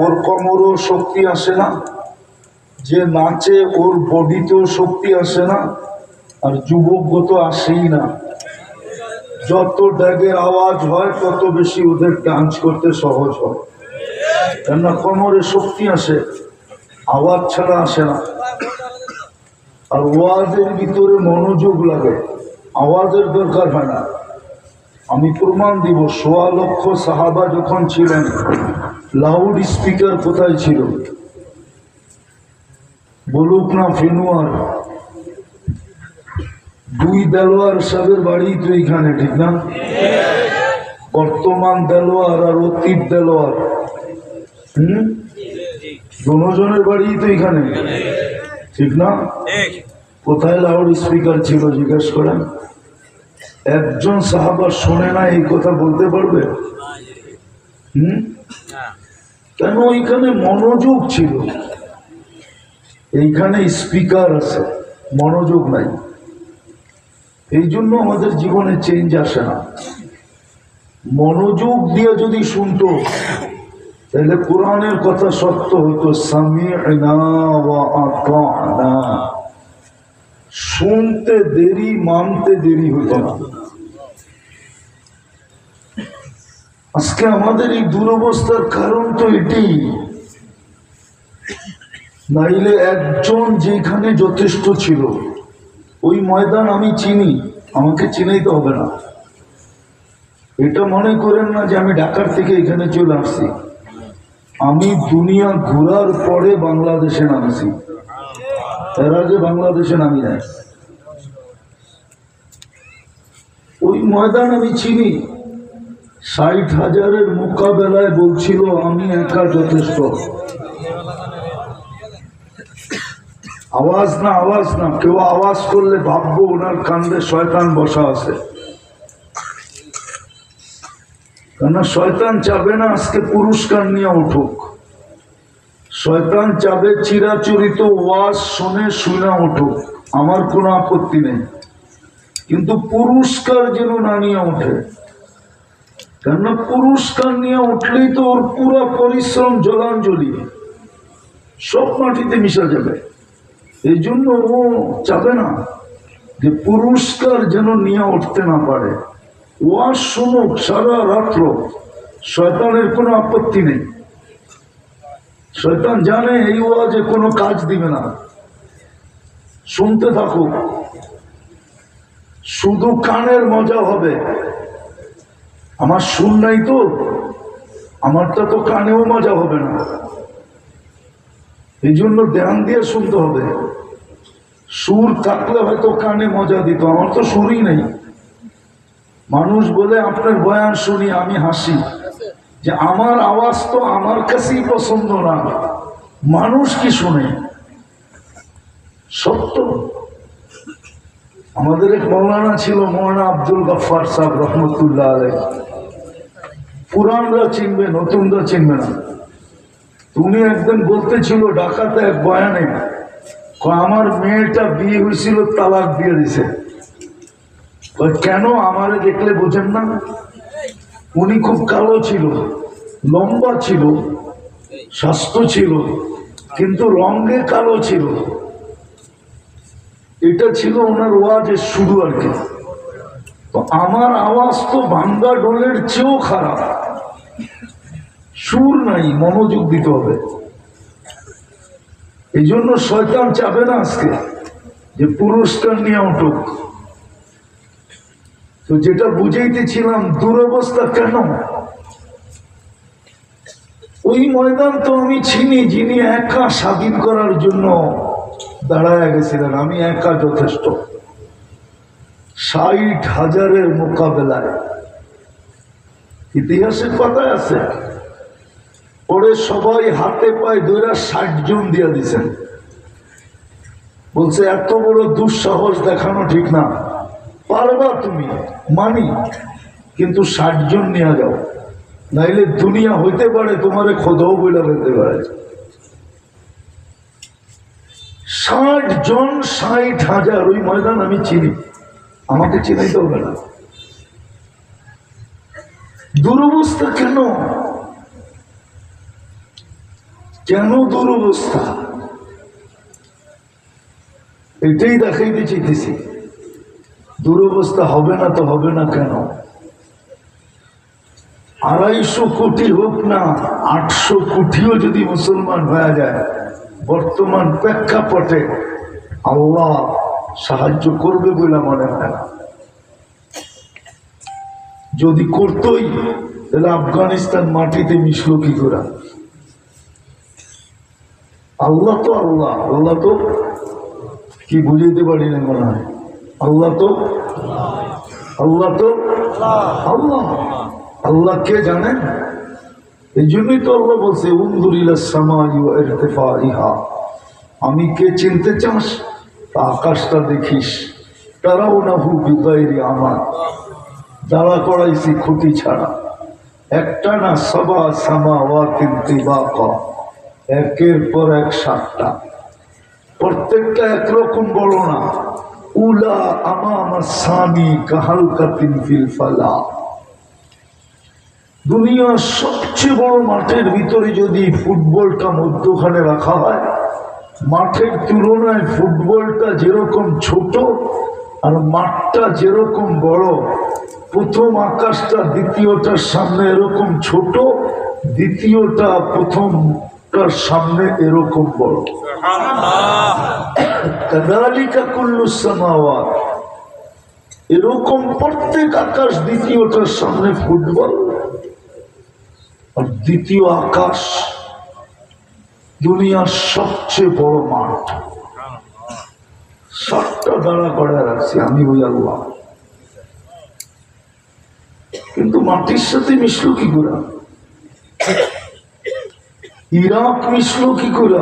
ওর কোমরেও শক্তি আসে না, যে নাচে ওর বডিতেও শক্তি আসে না, আর যুবক তো আসেই না। যত ড্যাগের আওয়াজ হয় তত বেশি ওদের ডান্স করতে সহজ হয়, কেননা কোমরে শক্তি আসে, আওয়াজ ছাড়া আসে না। আর ওয়াজের ভিতরে মনোযোগ লাগে, আওয়াজের দরকার হয় না। আমি প্রমাণ দিব, ১.৫ লক্ষ সাহাবা যখন ছিলেন, লাউড স্পিকার কোথায় ছিল? বলুক না ফেনুয়ার, 2 দেলোয়ার সাহেবের বাড়ি তো এখানে, ঠিক না? বর্তমান দেলোয়ার আর অতীত দেলোয়ার, দুজনের বাড়ি তো এখানে, ঠিক না? কোথায় লাউড স্পিকার ছিল জিজ্ঞেস করেন? একজন সাহাবা শোনে না এই কথা বলতে পারবে? কেন? এইখানে মনোযোগ ছিল, এইখানে স্পিকার আছে, মনোযোগ নাই। এই জন্য আমাদের জীবনে চেঞ্জ আসে না। মনোযোগ দিয়ে যদি শুনতো তাহলে কোরআনের কথা সত্য হতো, সামি'না ওয়া আতা'না। শুনতে দেরি, মানতে দেরি হতো না। আজকে আমাদের এই দুরবস্থার কারণ তো এটি, নাইলে একজন যেখানে যথেষ্ট ছিল। ওই ময়দান আমি চিনি, আমাকে চিনাইতে হবে না। এটা মনে করেন না যে আমি ঢাকার থেকে এখানে চলে আসছি। আমি দুনিয়া ঘোরার পরে বাংলাদেশে নামছি, এর আগে বাংলাদেশে নামি নাই। ওই ময়দান আমি চিনি। ৬০,০০০-এর মোকাবেলায় বলছিল আমি একা যথেষ্ট। আওয়াজ না, আওয়াজ না, কেউ আওয়াজ করলে ভাববো ওনার কান্দে শয়তান বসা আছে। কেননা শয়তান চাবে না আজকে পুরস্কার নিয়ে উঠুক। শয়তান চাবে চিরাচরিত ওয়াজ শুনে শুনে উঠুক, আমার কোনো আপত্তি নেই, কিন্তু পুরস্কার যেন না নিয়ে ওঠে। কেননা পুরস্কার নিয়ে উঠলেই তো ওর পুরো পরিশ্রম জলাঞ্জলি সব মাটিতে মিশা যাবে। এই জন্য ও চাবে না যে পুরস্কার যেন নিয়ে উঠতে না পারে। ওয়াজ শুনুক সারা রাত্র, শয়তানের কোনো আপত্তি নেই। শয়তান জানে এই ওয়াজে কোনো কাজ দিবে না, শুনতে থাকুক, শুধু কানের মজা হবে। আমার সুর নাই তো, আমারটা তো কানেও মজা হবে না। এই জন্য ধ্যান দিয়ে শুনতে হবে। সুর থাকলে হয়তো কানে মজা দিত, আমার তো সুরই নেই। মানুষ বলে আপনার বয়ান শুনি আমি হাসি, যে আমার আওয়াজ তো আমার কাছেই পছন্দ না, মানুষ কি শুনে? সত্য। আমাদের এক মৌলানা ছিল, মৌলানা আব্দুল গফফার সাহেব রহমতুল্লাহ আলাইহি। পুরানরা চিনবে, নতুনরা চিনবে না। তুমি একদিন বলতেছিল ঢাকাতে এক বয়ানে, আমার মেয়েটা বিয়ে হয়েছিল, তালাক দিয়ে দিছে। কেন? আমারে দেখলে বোঝেন না? উনি খুব কালো ছিল, লম্বা ছিল, স্বাস্থ্য ছিল, কিন্তু রঙে কালো ছিল। এটা ছিল ওনার ওয়াজের শুরু আর কি। তো আমার আওয়াজ তো ভাঙ্গা ডোলের চেয়েও খারাপ, সুর নাই, মনোযোগ দিতে হবে। এই জন্য শয়তান চাবে না আজকে যে পুরস্কার নিয়ে উঠুক। তো যেটা বুঝাইতেছিলাম, দুরবস্থা কেন? ওই ময়দান তো আমি চিনি, যিনি একা স্বাধীন করার জন্য দাঁড়ায় গেছিলেন, আমি একা যথেষ্ট। ৬০,০০০-এর মোকাবেলায়, ইতিহাসের কথায় আছে, ওরে সবাই হাতে পায়ে ধরে ৬০ জন দিয়ে দিছেন। বলছে এত বড় দুঃসাহস দেখানো ঠিক না, পারবা তুমি, মানি, কিন্তু ৬০ জন নিয়ে যাও, নাইলে দুনিয়া হইতে পারে তোমারে খোদাও বইলা হইতে পারে। ৬০ জন, ৬০,০০০। ওই ময়দান আমি চিনি, আমাকে চিনাইতে হবে না। দুরবস্থা কেন? কেন দুরবস্থা? এটাই দেখাইতে চাইতেছি। দুরবস্থা হবে না তো হবে না কেন? 250 কোটি হোক না 800 কোটিও যদি মুসলমান হয়ে যায়, বর্তমান প্রেক্ষাপটে আল্লাহ সাহায্য করবে বলে মনে হয় না। যদি করতই তাহলে আফগানিস্তান মাটিতে মিশল কি করে? আল্লাহ তো আল্লাহ, আল্লাহ তো কি বুঝাইতে পারি না মনে হয়। আল্লাহ তো আল্লাহ তো আল্লাহ, আল্লাহ কে জানেন? এই জন্যই তো আল্লাহ বলছে উনজুরিলা সামাই ওয়া ইরতিফাইহা, আমি কে চিনতে চাস তা আকাশটা দেখিস। তারাউনাহু বিগাইরি আমাল, দাঁড়া করাইছি খুঁটি ছাড়া। একটা না সাবা সামাওয়াতিন তিবাকা, একের পর এক 7টা, প্রত্যেকটা একরকম বড় না। উলা আমামা সামি কাহালকাতিন ফিল ফালা। দুনিয়ার সবচেয়ে বড় মাঠের ভিতরে যদি ফুটবলটা মধ্যখানে রাখা হয়, মাঠের তুলনায় ফুটবলটা যেরকম ছোট আর মাঠটা যেরকম বড়, প্রথম আকাশটা দ্বিতীয়টার সামনে এরকম ছোট, দ্বিতীয়টা প্রথমটার সামনে এরকম বড়। কাযালিকা কুল্লু সামাওয়াত, এরকম প্রত্যেক আকাশ দ্বিতীয়টার সামনে ফুটবল, আর দ্বিতীয় আকাশ দুনিয়ার সবচেয়ে বড় মাঠ। 7টা দাঁড়া করে রাখছি আমি, ওই আল্লাহ। কিন্তু মাটির সাথে মিশলো কি করে? ইরাক মিশলো কি করে?